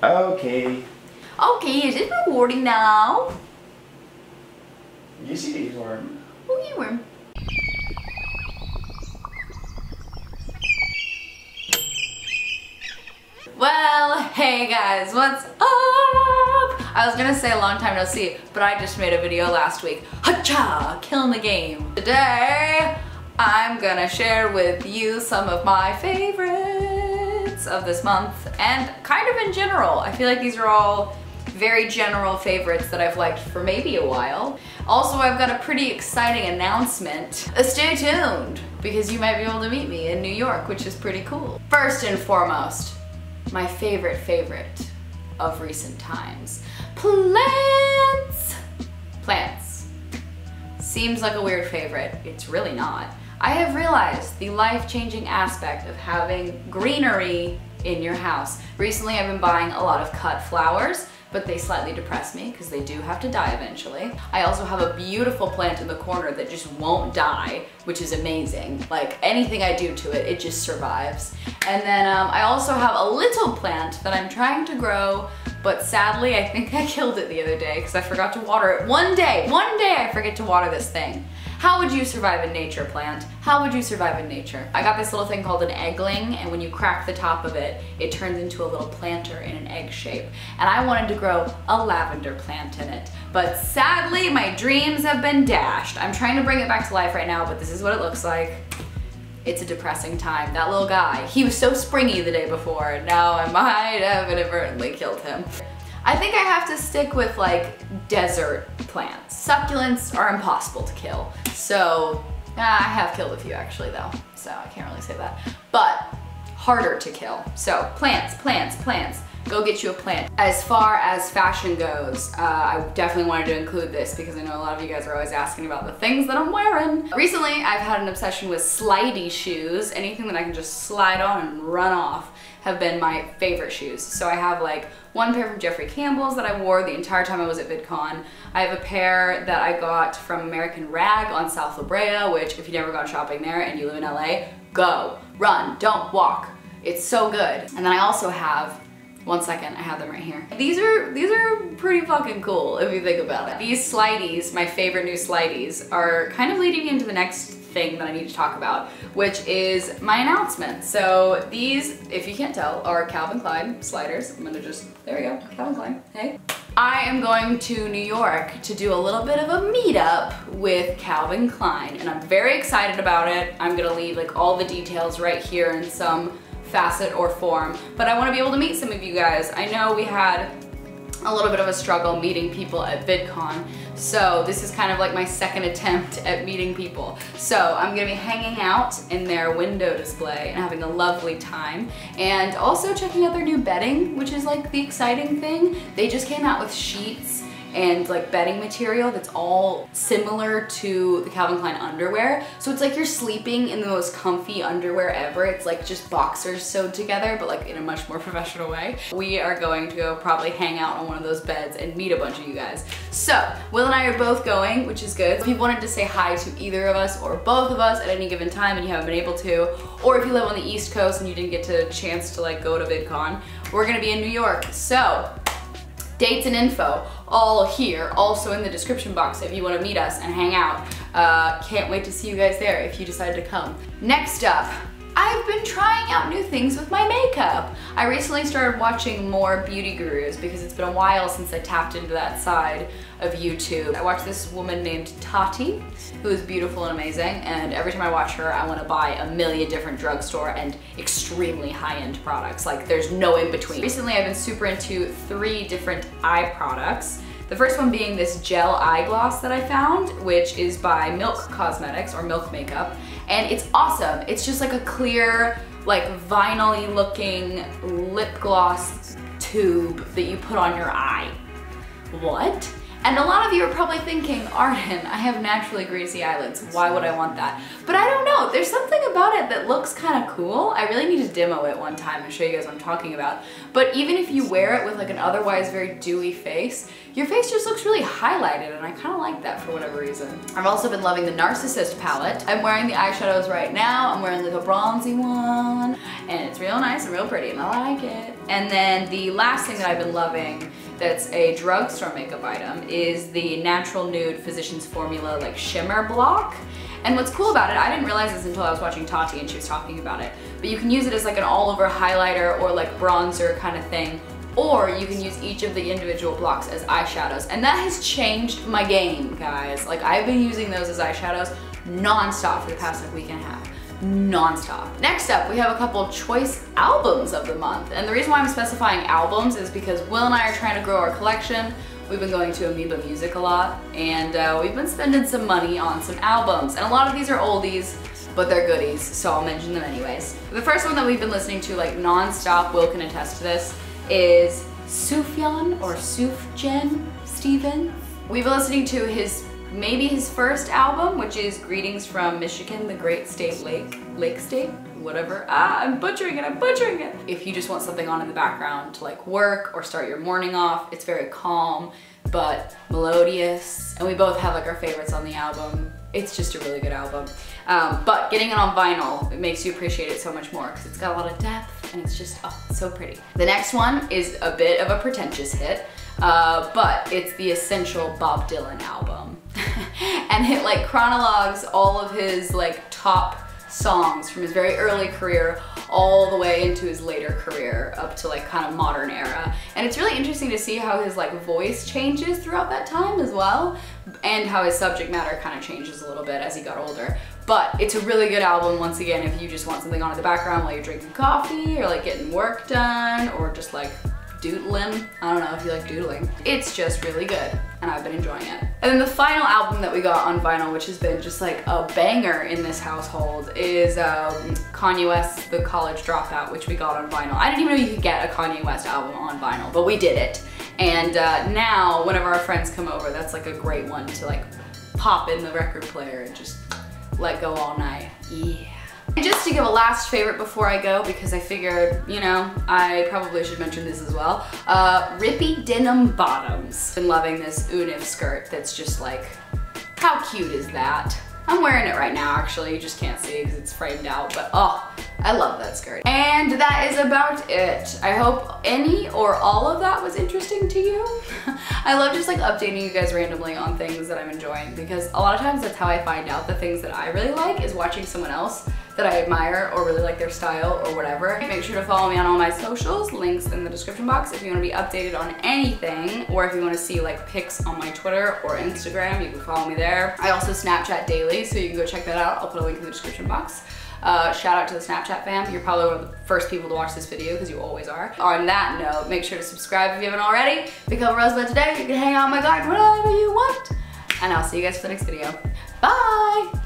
Okay. Okay, is it recording now? Yes, it is, Arden. Oh, you were. Well, hey guys, what's up? I was gonna say a long time no see, but I just made a video last week. Hacha! Killing the game. Today, I'm gonna share with you some of my favorites of this month and kind of in general. I feel like these are all very general favorites that I've liked for maybe a while. Also, I've got a pretty exciting announcement. Stay tuned, because you might be able to meet me in New York, which is pretty cool. First and foremost, my favorite of recent times. Plants! Plants. Seems like a weird favorite. It's really not. I have realized the life-changing aspect of having greenery in your house. Recently, I've been buying a lot of cut flowers, but they slightly depress me because they do have to die eventually. I also have a beautiful plant in the corner that just won't die, which is amazing. Like anything I do to it, it just survives. And then I also have a little plant that I'm trying to grow, but sadly I think I killed it the other day because I forgot to water it. One day I forget to water this thing. How would you survive in nature, plant? How would you survive in nature? I got this little thing called an eggling, and when you crack the top of it, it turns into a little planter in an egg shape. And I wanted to grow a lavender plant in it. But sadly, my dreams have been dashed. I'm trying to bring it back to life right now, but this is what it looks like. It's a depressing time. That little guy, he was so springy the day before, and now I might have inadvertently killed him. I think I have to stick with like desert plants. Succulents are impossible to kill. So, I have killed a few actually though, so I can't really say that. But, harder to kill. So, plants. Go get you a plant. As far as fashion goes, I definitely wanted to include this because I know a lot of you guys are always asking about the things that I'm wearing. Recently, I've had an obsession with slidey shoes. Anything that I can just slide on and run off have been my favorite shoes. So I have like one pair from Jeffrey Campbell's that I wore the entire time I was at VidCon. I have a pair that I got from American Rag on South La Brea, which if you've never gone shopping there and you live in LA, go, run, don't walk. It's so good. And then I also have, one second, I have them right here. These are pretty fucking cool if you think about it. These slideys, my favorite new slideys, are kind of leading me into the next thing that I need to talk about, which is my announcement. So these, if you can't tell, are Calvin Klein sliders. I'm gonna just, there we go, Calvin Klein, hey. I am going to New York to do a little bit of a meetup with Calvin Klein, and I'm very excited about it. I'm gonna leave like all the details right here in some facet or form, but I want to be able to meet some of you guys. I know we had a little bit of a struggle meeting people at VidCon, so this is kind of like my second attempt at meeting people. So I'm gonna be hanging out in their window display and having a lovely time, and also checking out their new bedding, which is like the exciting thing. They just came out with sheets and like bedding material that's all similar to the Calvin Klein underwear. So it's like you're sleeping in the most comfy underwear ever. It's like just boxers sewed together, but like in a much more professional way. We are going to go probably hang out on one of those beds and meet a bunch of you guys. So Will and I are both going, which is good. If you wanted to say hi to either of us or both of us at any given time and you haven't been able to, or if you live on the East Coast and you didn't get a chance to like go to VidCon, we're gonna be in New York. So dates and info all here, also in the description box if you want to meet us and hang out. Can't wait to see you guys there if you decide to come. Next up, I've been trying out new things with my makeup. I recently started watching more beauty gurus because it's been a while since I tapped into that side of YouTube. I watched this woman named Tati, who is beautiful and amazing, and every time I watch her, I want to buy a million different drugstore and extremely high-end products. Like, there's no in between. Recently, I've been super into 3 different eye products. The first one being this gel eye gloss that I found, which is by Milk Cosmetics, or Milk Makeup, and it's awesome. It's just like a clear, like vinyl-y looking lip gloss tube that you put on your eye. What? And a lot of you are probably thinking, Arden, I have naturally greasy eyelids. Why would I want that? But I don't know. know, there's something about it that looks kind of cool. I really need to demo it one time and show you guys what I'm talking about. But even if you wear it with like an otherwise very dewy face, your face just looks really highlighted, and I kind of like that for whatever reason. I've also been loving the Narcissist palette. I'm wearing the eyeshadows right now. I'm wearing like a bronzy one, and it's real nice and real pretty, and I like it. And then the last thing that I've been loving that's a drugstore makeup item is the Natural Nude Physicians Formula like shimmer block. And what's cool about it, I didn't realize this until I was watching Tati and she was talking about it, but you can use it as like an all-over highlighter or like bronzer kind of thing, or you can use each of the individual blocks as eyeshadows. And that has changed my game, guys. Like, I've been using those as eyeshadows non-stop for the past like week and a half. Non-stop. Next up, we have a couple of choice albums of the month. And the reason why I'm specifying albums is because Will and I are trying to grow our collection. We've been going to Amoeba Music a lot, and we've been spending some money on some albums. And a lot of these are oldies, but they're goodies, so I'll mention them anyways. The first one that we've been listening to like non-stop, Will can attest to this, is Sufjan or Sufjan Stevens. We've been listening to maybe his first album, which is Greetings from Michigan, the Great State Lake State, whatever. I'm butchering it. If you just want something on in the background to like work or start your morning off, it's very calm, but melodious. And we both have like our favorites on the album. It's just a really good album. But getting it on vinyl, it makes you appreciate it so much more because it's got a lot of depth and it's just, oh, it's so pretty. The next one is a bit of a pretentious hit, but it's the Essential Bob Dylan album. And it like chronologues all of his like top songs from his very early career all the way into his later career up to like kind of modern era. And it's really interesting to see how his like voice changes throughout that time as well, and how his subject matter kind of changes a little bit as he got older. But it's a really good album, once again, if you just want something on in the background while you're drinking coffee or like getting work done or just like doodling. I don't know if you like doodling. It's just really good, and I've been enjoying it. And then the final album that we got on vinyl, which has been just like a banger in this household, is Kanye West's The College Dropout, which we got on vinyl. I didn't even know you could get a Kanye West album on vinyl, but we did it. And now, whenever our friends come over, that's like a great one to like pop in the record player and just let go all night. Yeah. And just to give a last favorite before I go, because I figured, you know, I probably should mention this as well. Rippy Denim Bottoms. Been loving this Unif skirt that's just like, how cute is that? I'm wearing it right now, actually. You just can't see because it's framed out, but oh, I love that skirt. And that is about it. I hope any or all of that was interesting to you. I love just like updating you guys randomly on things that I'm enjoying, because a lot of times that's how I find out the things that I really like, is watching someone else that I admire or really like their style or whatever. Make sure to follow me on all my socials, links in the description box if you want to be updated on anything, or if you want to see like pics on my Twitter or Instagram, you can follow me there. I also Snapchat daily, so you can go check that out. I'll put a link in the description box. Shout out to the Snapchat fam. You're probably one of the first people to watch this video, because you always are. On that note, make sure to subscribe if you haven't already. Become a Rosebud today. You can hang out in my garden whenever you want. And I'll see you guys for the next video. Bye!